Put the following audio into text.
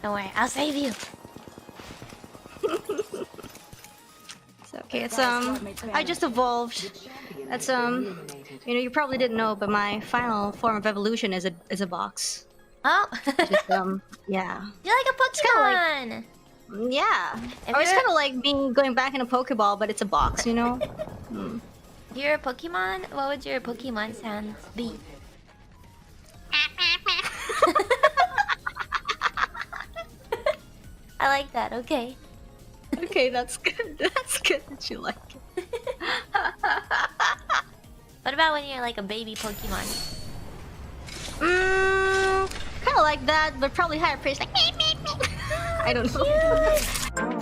Don't worry, I'll save you. So, okay, it's I just evolved. That's you know, you probably didn't know, but my final form of evolution is a box. Oh, Just yeah. you're like a Pokemon. Yeah. If Or it's you're- kind of like me going back in a Pokeball, but it's a box, you know? If you're a Pokemon, what would your Pokemon sounds be? I like that. Okay. Okay, that's good. That's good that you like it. What about when you're like a baby Pokemon? Kind of like that, but probably higher pitched, like I don't know.